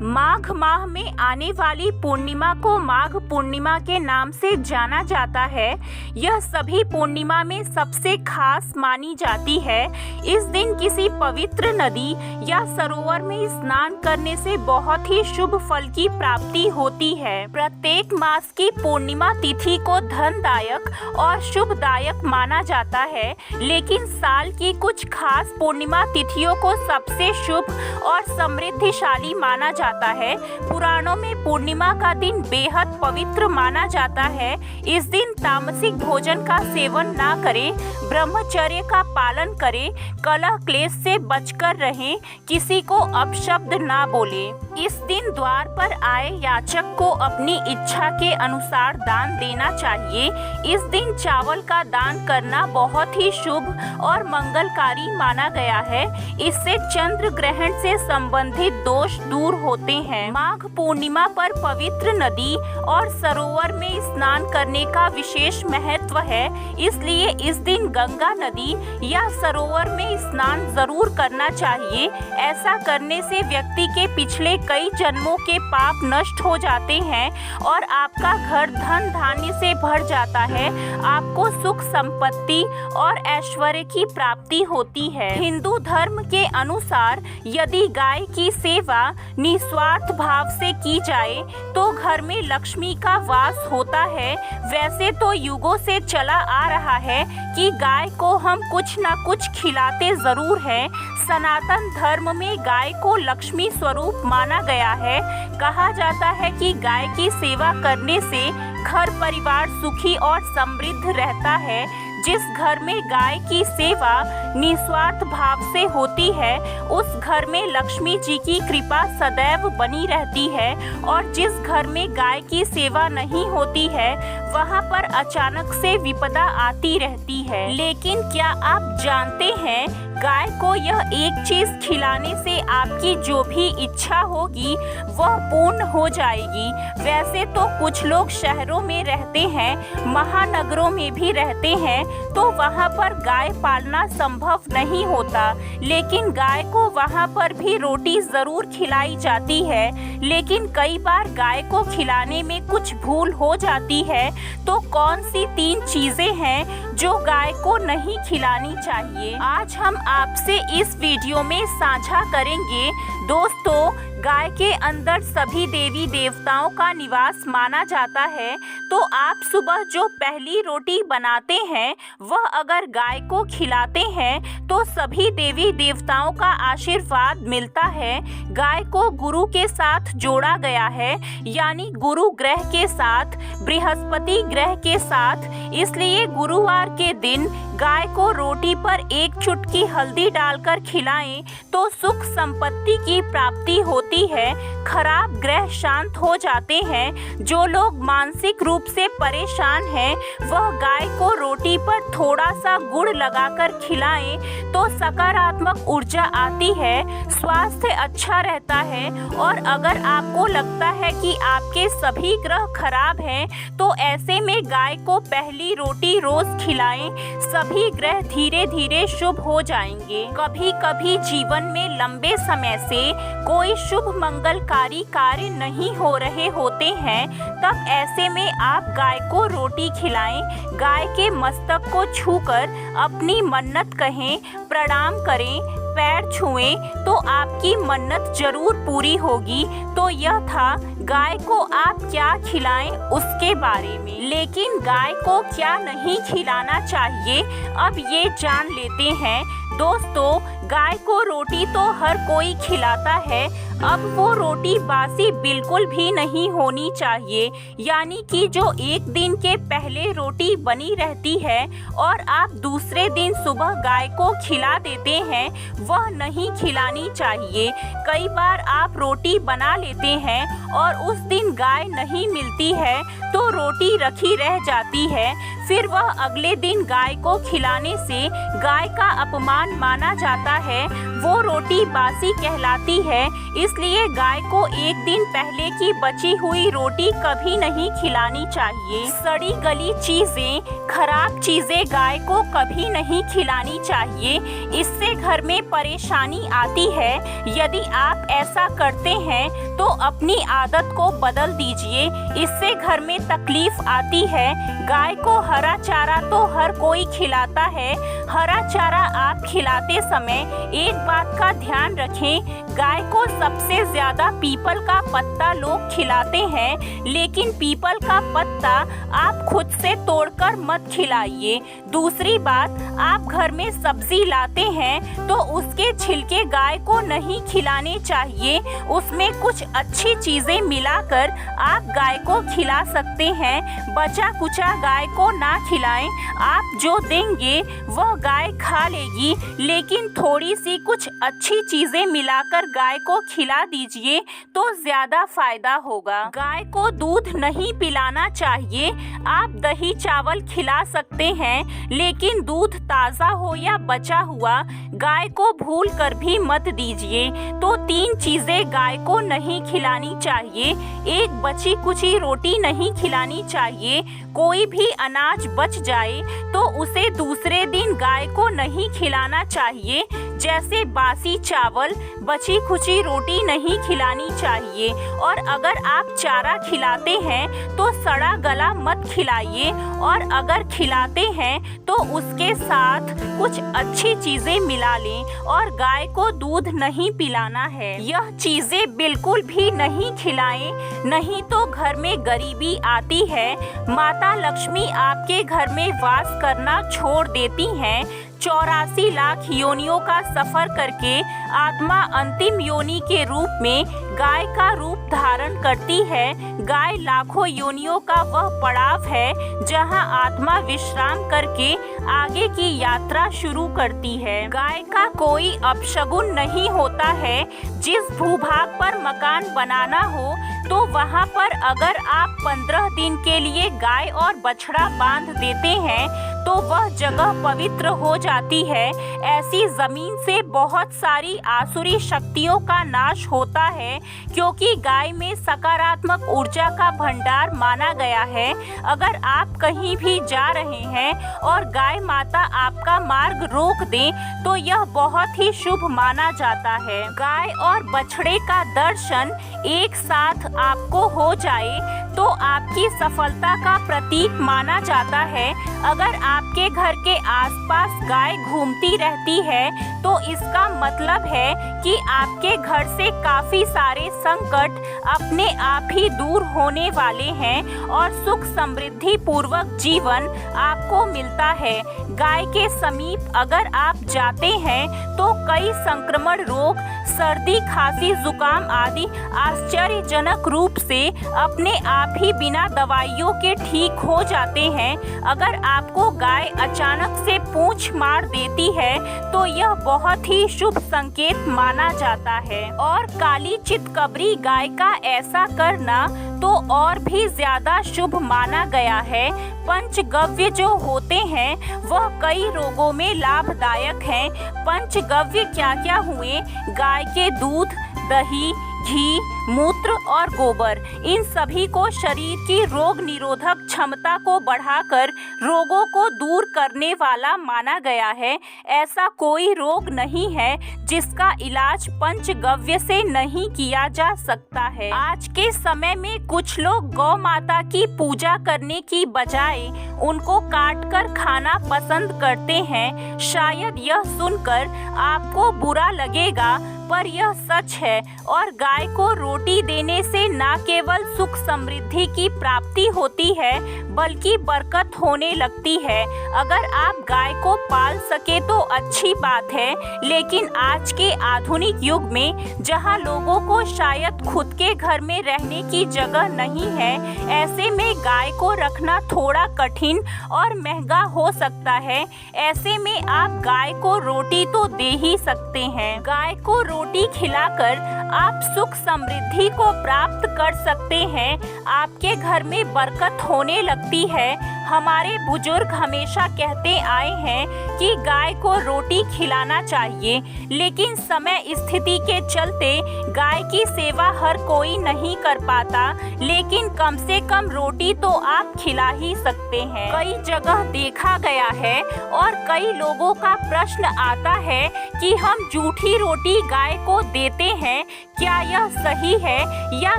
माघ माह में आने वाली पूर्णिमा को माघ पूर्णिमा के नाम से जाना जाता है। यह सभी पूर्णिमा में सबसे खास मानी जाती है। इस दिन किसी पवित्र नदी या सरोवर में स्नान करने से बहुत ही शुभ फल की प्राप्ति होती है। प्रत्येक मास की पूर्णिमा तिथि को धनदायक और शुभदायक माना जाता है, लेकिन साल की कुछ खास पूर्णिमा तिथियों को सबसे शुभ और समृद्धिशाली माना जाता है। पुराणों में पूर्णिमा का दिन बेहद पवित्र माना जाता है। इस दिन तामसिक भोजन का सेवन ना करें, ब्रह्मचर्य का पालन करें, कलह क्लेश से बचकर रहें, किसी को अपशब्द ना बोलें। इस दिन द्वार पर आए याचक को अपनी इच्छा के अनुसार दान देना चाहिए। इस दिन चावल का दान करना बहुत ही शुभ और मंगलकारी माना गया है। इससे चंद्र ग्रहण से संबंधित दोष दूर होते हैं। माघ पूर्णिमा पर पवित्र नदी और सरोवर में स्नान करने का विशेष महत्व है, इसलिए इस दिन गंगा नदी या सरोवर में स्नान जरूर करना चाहिए। ऐसा करने से व्यक्ति के पिछले कई जन्मों के पाप नष्ट हो जाते हैं और आपका घर धन धान्य से भर जाता है। आपको सुख संपत्ति और ऐश्वर्य की प्राप्ति होती है। हिंदू धर्म के अनुसार यदि गाय की सेवा निस्वार्थ भाव से की जाए तो घर में लक्ष्मी का वास होता है। वैसे तो युगों से चला आ रहा है कि गाय को हम कुछ न कुछ खिलाते जरूर हैं। सनातन धर्म में गाय को लक्ष्मी स्वरूप माना गया है। कहा जाता है कि गाय की सेवा करने से घर परिवार सुखी और समृद्ध रहता है। जिस घर में गाय की सेवा निस्वार्थ भाव से होती है, उस घर में लक्ष्मी जी की कृपा सदैव बनी रहती है, और जिस घर में गाय की सेवा नहीं होती है वहाँ पर अचानक से विपदा आती रहती है। लेकिन क्या आप जानते हैं, गाय को यह एक चीज खिलाने से आपकी जो भी इच्छा होगी वह पूर्ण हो जाएगी। वैसे तो कुछ लोग शहरों में रहते हैं, महानगरों में भी रहते हैं, तो वहाँ पर गाय पालना संभव नहीं होता, लेकिन गाय को वहाँ पर भी रोटी जरूर खिलाई जाती है। लेकिन कई बार गाय को खिलाने में कुछ भूल हो जाती है, तो कौन सी 3 चीजें हैं जो गाय को नहीं खिलानी चाहिए, आज हम आपसे इस वीडियो में साझा करेंगे। दोस्तों, गाय के अंदर सभी देवी देवताओं का निवास माना जाता है, तो आप सुबह जो पहली रोटी बनाते हैं वह अगर गाय को खिलाते हैं तो सभी देवी देवताओं का आशीर्वाद मिलता है। गाय को गुरु के साथ जोड़ा गया है, यानी गुरु ग्रह के साथ, बृहस्पति ग्रह के साथ, इसलिए गुरुवार के दिन गाय को रोटी पर 1 चुटकी हल्दी डालकर खिलाएं तो सुख संपत्ति की प्राप्ति होती है। खराब ग्रह शांत हो जाते हैं। जो लोग मानसिक रूप से परेशान हैं वह गाय को रोटी पर थोड़ा सा गुड़ लगाकर खिलाएं तो सकारात्मक ऊर्जा आती है, स्वास्थ्य अच्छा रहता है। और अगर आपको लगता है कि आपके सभी ग्रह खराब हैं तो ऐसे में गाय को पहली रोटी रोज खिलाएं, सभी ग्रह धीरे धीरे शुभ हो जाएंगे। कभी कभी जीवन में लंबे समय से कोई शुभ मंगलकारी कार्य नहीं हो रहे होते हैं, तब ऐसे में आप गाय को रोटी खिलाएं। गाय के मस्तक को छूकर अपनी मन्नत कहें, प्रणाम करें, पैर छुएं तो आपकी मन्नत जरूर पूरी होगी। तो यह था गाय को आप क्या खिलाएं उसके बारे में। लेकिन गाय को क्या नहीं खिलाना चाहिए, अब ये जान लेते हैं। दोस्तों, गाय को रोटी तो हर कोई खिलाता है, अब वो रोटी बासी बिल्कुल भी नहीं होनी चाहिए, यानी कि जो एक दिन के पहले रोटी बनी रहती है और आप दूसरे दिन सुबह गाय को खिला देते हैं, वह नहीं खिलानी चाहिए। कई बार आप रोटी बना लेते हैं और उस दिन गाय नहीं मिलती है तो रोटी रखी रह जाती है, फिर वह अगले दिन गाय को खिलाने से गाय का अपमान माना जाता है, वो रोटी बासी कहलाती है। इसलिए गाय को एक दिन पहले की बची हुई रोटी कभी नहीं खिलानी चाहिए। सड़ी गली चीजें, खराब चीजें गाय को कभी नहीं खिलानी चाहिए। इससे घर में परेशानी आती है। यदि आप ऐसा करते हैं तो अपनी आदत को बदल दीजिए, इससे घर में तकलीफ आती है। गाय को हरा चारा तो हर कोई खिलाता है। हरा चारा आप खिलाते समय एक बात का ध्यान रखें, गाय को सबसे ज्यादा पीपल का पत्ता लोग खिलाते हैं, लेकिन पीपल का पत्ता आप खुद से तोड़कर मत खिलाइए। दूसरी बात, आप घर में सब्जी लाते हैं तो उसके छिलके गाय को नहीं खिलाने चाहिए। उसमें कुछ अच्छी चीजें मिलाकर आप गाय को खिला सकते हैं। बचा कुचा गाय को ना खिलाएं। आप जो देंगे वह गाय खा लेगी, लेकिन थोड़ी सी कुछ अच्छी चीजें मिलाकर गाय को खिला दीजिए तो ज्यादा फायदा होगा। गाय को दूध नहीं पिलाना चाहिए। आप दही चावल खिला सकते हैं, लेकिन दूध ताज़ा हो या बचा हुआ गाय को भूल कर भी मत दीजिए। तो 3 चीजें गाय को नहीं खिलानी चाहिए। एक, बची कुची रोटी नहीं खिलानी चाहिए। कोई भी अनाज बच जाए तो उसे दूसरे दिन गाय को नहीं खिलाना चाहिए। जैसे बासी चावल, बची खुची रोटी नहीं खिलानी चाहिए। और अगर आप चारा खिलाते हैं तो सड़ा गला मत खिलाइए, और अगर खिलाते हैं तो उसके साथ कुछ अच्छी चीजें मिला लें। और गाय को दूध नहीं पिलाना है, यह चीजें बिल्कुल भी नहीं खिलाएं, नहीं तो घर में गरीबी आती है। माता लक्ष्मी आपके घर में वास करना छोड़ देती हैं। 84 लाख योनियों का सफर करके आत्मा अंतिम योनि के रूप में गाय का रूप धारण करती है। गाय लाखों योनियों का वह पड़ाव है जहां आत्मा विश्राम करके आगे की यात्रा शुरू करती है। गाय का कोई अपशगुन नहीं होता है। जिस भूभाग पर मकान बनाना हो तो वहां पर अगर आप 15 दिन के लिए गाय और बछड़ा बांध देते हैं तो वह जगह पवित्र हो जाती है। ऐसी जमीन से बहुत सारी आसुरी शक्तियों का नाश होता है, क्योंकि गाय में सकारात्मक ऊर्जा का भंडार माना गया है। अगर आप कहीं भी जा रहे हैं और गाय माता आपका मार्ग रोक दें तो यह बहुत ही शुभ माना जाता है। गाय और बछड़े का दर्शन एक साथ आपको हो जाए तो आपकी सफलता का प्रतीक माना जाता है। अगर आपके घर के आसपास गाय घूमती रहती है तो इसका मतलब है कि आपके घर से काफी सारे संकट अपने आप ही दूर होने वाले हैं और सुख समृद्धि पूर्वक जीवन आपको मिलता है। गाय के समीप अगर आप जाते हैं तो कई संक्रमण रोग, सर्दी, खांसी, जुकाम आदि आश्चर्यजनक रूप से अपने आप ही बिना दवाइयों के ठीक हो जाते हैं। अगर आपको गाय अचानक से पूंछ मार देती है तो यह बहुत ही शुभ संकेत माना जाता है। और काली चितकबरी गाय का ऐसा करना तो और भी ज्यादा शुभ माना गया है। पंचगव्य जो होते हैं वह कई रोगों में लाभदायक हैं। पंचगव्य क्या क्या हुए? गाय के दूध, दही, घी, मूत्र और गोबर, इन सभी को शरीर की रोग निरोधक क्षमता को बढ़ाकर रोगों को दूर करने वाला माना गया है। ऐसा कोई रोग नहीं है जिसका इलाज पंचगव्य से नहीं किया जा सकता है। आज के समय में कुछ लोग गौ माता की पूजा करने की बजाय उनको काट कर खाना पसंद करते हैं। शायद यह सुनकर आपको बुरा लगेगा, पर यह सच है। और गाय को रोटी देने से न केवल सुख समृद्धि की प्राप्ति होती है बल्कि बरकत होने लगती है। अगर आप गाय को पाल सके तो अच्छी बात है, लेकिन आज के आधुनिक युग में जहां लोगों को शायद खुद के घर में रहने की जगह नहीं है, ऐसे में गाय को रखना थोड़ा कठिन और महंगा हो सकता है। ऐसे में आप गाय को रोटी तो दे ही सकते हैं। गाय को रोटी खिलाकर आप सुख समृद्धि को प्राप्त कर सकते हैं आपके घर में बरकत होने लगती है। हमारे बुजुर्ग हमेशा कहते आए हैं कि गाय को रोटी खिलाना चाहिए, लेकिन समय स्थिति के चलते गाय की सेवा हर कोई नहीं कर पाता, लेकिन कम से कम रोटी तो आप खिला ही सकते हैं। कई जगह देखा गया है और कई लोगों का प्रश्न आता है कि हम जूठी रोटी गाय को देते हैं, क्या यह सही है या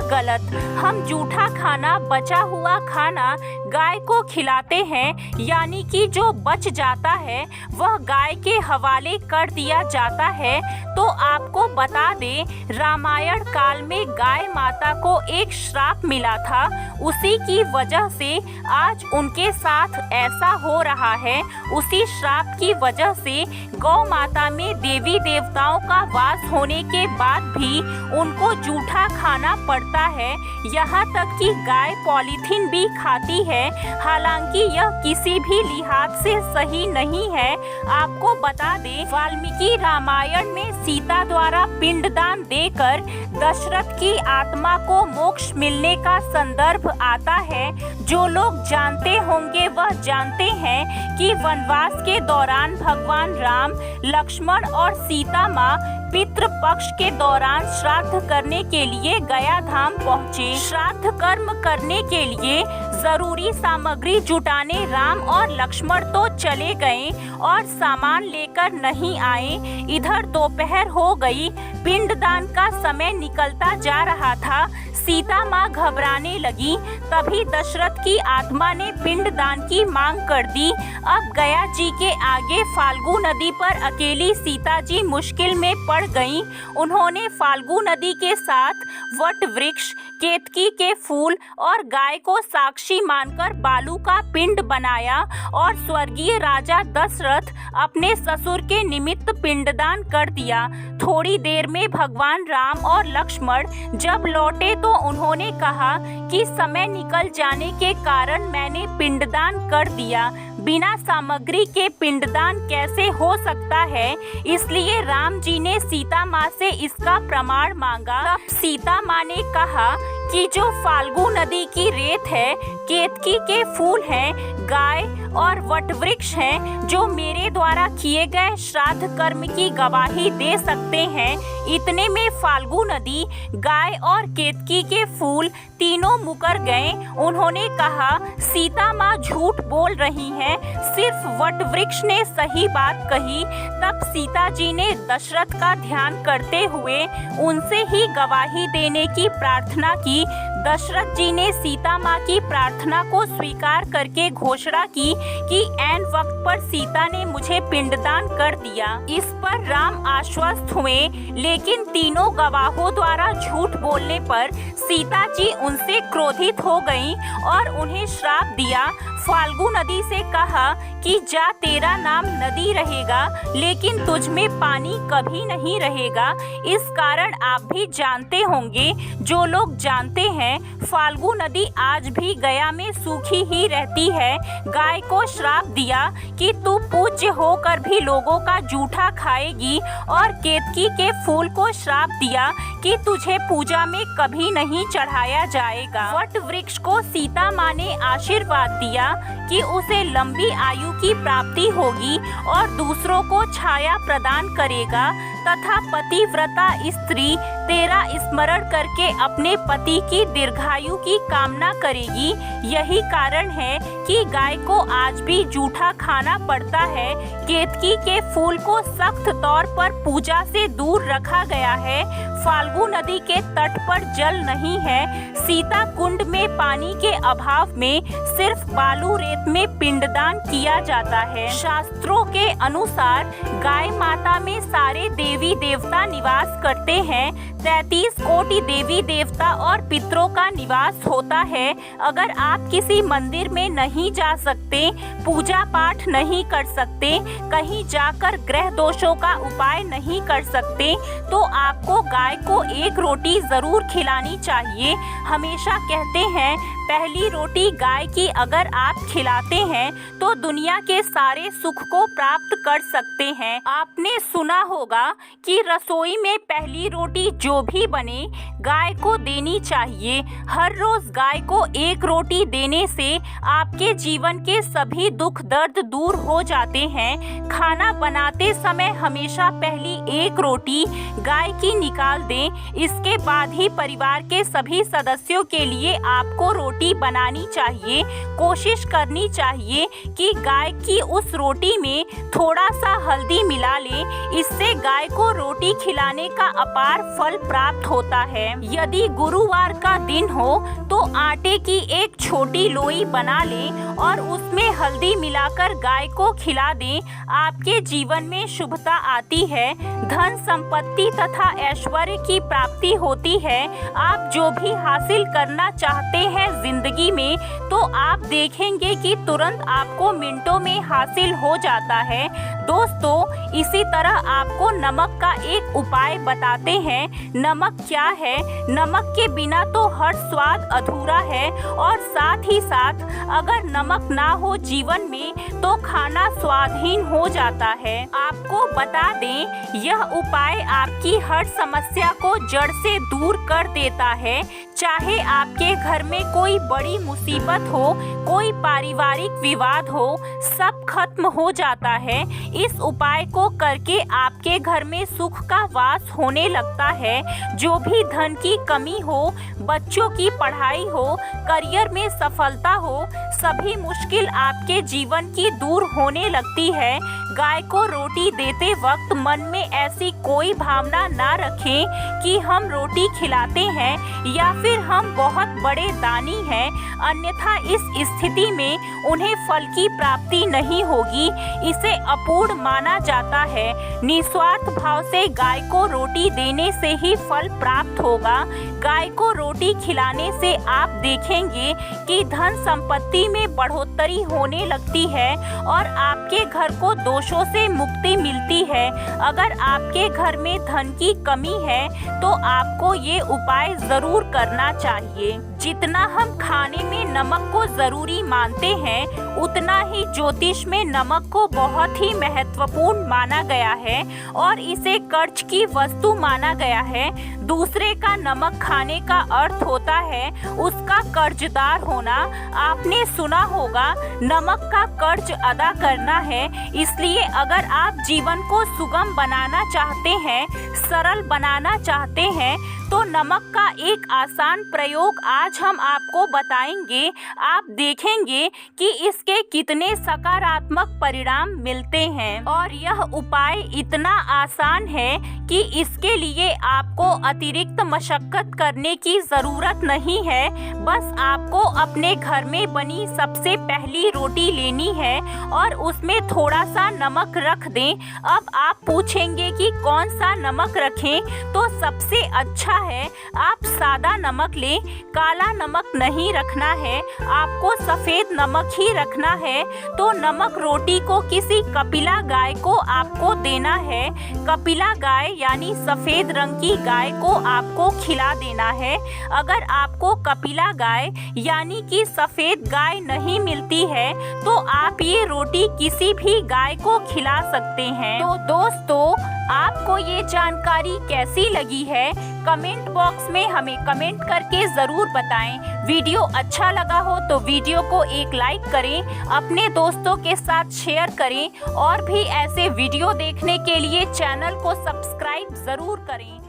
गलत? हम जूठा खाना, बचा हुआ खाना गाय को खिलाते हैं, यानी कि जो बच जाता है वह गाय के हवाले कर दिया जाता है। तो आपको बता दें, रामायण काल में गाय माता को एक श्राप मिला था, उसी की वजह से आज उनके साथ ऐसा हो रहा है। उसी श्राप की वजह से गौ माता में देवी देवताओं का वास होने के बाद भी उनको जूठा खाना पड़ता है। यहाँ तक कि गाय पॉलीथीन भी खाती है, हालांकि यह किसी भी लिहाज से सही नहीं है। आपको बता दें, वाल्मीकि रामायण में सीता द्वारा पिंडदान देकर दशरथ की आत्मा को मोक्ष मिलने का संदर्भ आता है। जो लोग जानते होंगे वह जानते हैं कि वनवास के दौरान भगवान राम, लक्ष्मण और सीता माँ पितृ पक्ष के दौरान श्राद्ध करने के लिए गया धाम पहुँचे। श्राद्ध कर्म करने के लिए जरूरी सामग्री जुटाने राम और लक्ष्मण तो चले गए और सामान लेकर नहीं आए। इधर दोपहर हो गई, पिंडदान का समय निकलता जा रहा था। सीता माँ घबराने लगी, तभी दशरथ की आत्मा ने पिंडदान की मांग कर दी। अब गया जी के आगे फाल्गु नदी पर अकेली सीता जी मुश्किल में पड़ गईं। उन्होंने फाल्गु नदी के साथ वट वृक्ष, केतकी के फूल और गाय को साक्षी मानकर बालू का पिंड बनाया और स्वर्गीय राजा दशरथ अपने ससुर के निमित्त पिंडदान कर दिया। थोड़ी देर में भगवान राम और लक्ष्मण जब लौटे तो उन्होंने कहा कि समय निकल जाने के कारण मैंने पिंडदान कर दिया। बिना सामग्री के पिंडदान कैसे हो सकता है? इसलिए राम जी ने सीता माँ से इसका प्रमाण मांगा। तब सीता माँ ने कहा कि जो फाल्गु नदी की रेत है, केतकी के फूल हैं, गाय और वटवृक्ष हैं, जो मेरे द्वारा किए गए श्राद्ध कर्म की गवाही दे सकते हैं। इतने में फाल्गु नदी, गाय और केतकी के फूल तीनों मुकर गए। उन्होंने कहा, सीता माँ झूठ बोल रही हैं, सिर्फ वटवृक्ष ने सही बात कही। तब सीता जी ने दशरथ का ध्यान करते हुए उनसे ही गवाही देने की प्रार्थना की। दशरथ जी ने सीता माँ की प्रार्थना को स्वीकार करके घोषणा की कि ऐन वक्त पर सीता ने मुझे पिंडदान कर दिया। इस पर राम आश्वस्त हुए, लेकिन तीनों गवाहों द्वारा झूठ बोलने पर सीता जी उनसे क्रोधित हो गईं और उन्हें श्राप दिया। फाल्गु नदी से कहा कि जा, तेरा नाम नदी रहेगा, लेकिन तुझ में पानी कभी नहीं रहेगा। इस कारण आप भी जानते होंगे, जो लोग जानते हैं, फाल्गु नदी आज भी गया में सूखी ही रहती है। गाय को श्राप दिया कि तू पूज्य होकर भी लोगों का जूठा खाएगी, और केतकी के फूल को श्राप दिया कि तुझे पूजा में कभी नहीं चढ़ाया जाएगा। वट वृक्ष को सीता माँ ने आशीर्वाद दिया कि उसे लंबी आयु की प्राप्ति होगी और दूसरों को छाया प्रदान करेगा, तथा पतिव्रता स्त्री तेरा स्मरण करके अपने पति की दीर्घायु की कामना करेगी। यही कारण है कि गाय को आज भी जूठा खाना पड़ता है। केतकी के फूल को सख्त तौर पर पूजा से दूर रखा गया है। फाल्गु नदी के तट पर जल नहीं है। सीता कुंड में पानी के अभाव में सिर्फ बालू रेत में पिंडदान किया जाता है। शास्त्रों के अनुसार गाय माता में सारे देवी देवता निवास करते हैं। 33 कोटि देवी देवता और पितरों का निवास होता है। अगर आप किसी मंदिर में नहीं जा सकते, पूजा पाठ नहीं कर सकते, कहीं जाकर ग्रह दोषों का उपाय नहीं कर सकते, तो आपको गाय को एक रोटी जरूर खिलानी चाहिए। हमेशा कहते हैं, पहली रोटी गाय की अगर आप खिलाते हैं तो दुनिया के सारे सुख को प्राप्त कर सकते हैं। आपने सुना होगा कि रसोई में पहली रोटी जो भी बने गाय को देनी चाहिए। हर रोज गाय को एक रोटी देने से आपके जीवन के सभी दुख दर्द दूर हो जाते हैं। खाना बनाते समय हमेशा पहली एक रोटी गाय की निकाल दें। इसके बाद ही परिवार के सभी सदस्यों के लिए आपको रोटी बनानी चाहिए। कोशिश करनी चाहिए कि गाय की उस रोटी में थोड़ा सा हल्दी मिला लें। इससे गाय को रोटी खिलाने का अपार फल प्राप्त होता है। यदि गुरुवार का दिन हो तो आटे की एक छोटी लोई बना लें और उसमें हल्दी मिलाकर गाय को खिला दें। आपके जीवन में शुभता आती है, धन संपत्ति तथा ऐश्वर्य की प्राप्ति होती है। आप जो भी हासिल करना चाहते हैं जिंदगी में तो आप देखेंगे कि तुरंत आपको मिनटों में हासिल हो जाता है। दोस्तों, इसी तरह आपको नमक का एक उपाय बताते हैं। नमक क्या है? नमक के बिना तो हर स्वाद अधूरा है और साथ ही साथ अगर नमक ना हो जीवन में तो खाना स्वादहीन हो जाता है। आपको बता दें, यह उपाय आपकी हर समस्या को जड़ से दूर कर देता है। चाहे आपके घर में कोई बड़ी मुसीबत हो, कोई पारिवारिक विवाद हो, सब खत्म हो जाता है। इस उपाय को करके आपके घर में सुख का वास होने लगता है। जो भी धन की कमी हो, बच्चों की पढ़ाई हो, करियर में सफलता हो, सभी मुश्किल आपके जीवन की दूर होने लगती है। गाय को रोटी देते वक्त मन में ऐसी कोई भावना ना रखें कि हम रोटी खिलाते हैं या फिर हम बहुत बड़े दानी हैं, अन्यथा इस स्थिति में उन्हें फल की प्राप्ति नहीं होगी। इसे अपूर्ण माना जाता है। निस्वार्थ भाव से गाय को रोटी देने से ही फल प्राप्त होगा। गाय को रोटी खिलाने से आप देखेंगे कि धन संपत्ति में बढ़ोतरी होने लगती है और आपके घर को दोषों से मुक्ति मिलती है। अगर आपके घर में धन की कमी है तो आपको ये उपाय जरूर करना चाहिए। जितना हम खाने में नमक को जरूरी मानते हैं, उतना ही ज्योतिष में नमक को बहुत ही महत्वपूर्ण माना गया है और इसे कर्ज की वस्तु माना गया है। दूसरे का नमक खाने का अर्थ होता है उसका कर्जदार होना। आपने सुना होगा, नमक का कर्ज अदा करना है। इसलिए अगर आप जीवन को सुगम बनाना चाहते हैं, सरल बनाना चाहते हैं तो नमक का एक आसान प्रयोग आज हम आपको बताएंगे। आप देखेंगे कि इसके कितने सकारात्मक परिणाम मिलते हैं और यह उपाय इतना आसान है कि इसके लिए आपको अतिरिक्त मशक्कत करने की ज़रूरत नहीं है। बस आपको अपने घर में बनी सबसे पहली रोटी लेनी है और उसमें थोड़ा सा नमक रख दें। अब आप पूछेंगे कि कौन सा नमक रखें, तो सबसे अच्छा है आप सादा नमक लें। काला नमक नहीं रखना है, आपको सफ़ेद नमक ही रखना है। तो नमक रोटी को किसी कपिला गाय को आपको देना है। कपिला गाय यानी सफ़ेद रंग की गाय को आपको खिला देना है। अगर आपको कपिला गाय यानी कि सफ़ेद गाय नहीं मिलती है तो आप ये रोटी किसी भी गाय को खिला सकते हैं। तो दोस्तों, आपको ये जानकारी कैसी लगी है? कमेंट बॉक्स में हमें कमेंट करके ज़रूर बताएं। वीडियो अच्छा लगा हो तो वीडियो को एक लाइक करें, अपने दोस्तों के साथ शेयर करें और भी ऐसे वीडियो देखने के लिए चैनल को सब्सक्राइब ज़रूर करें।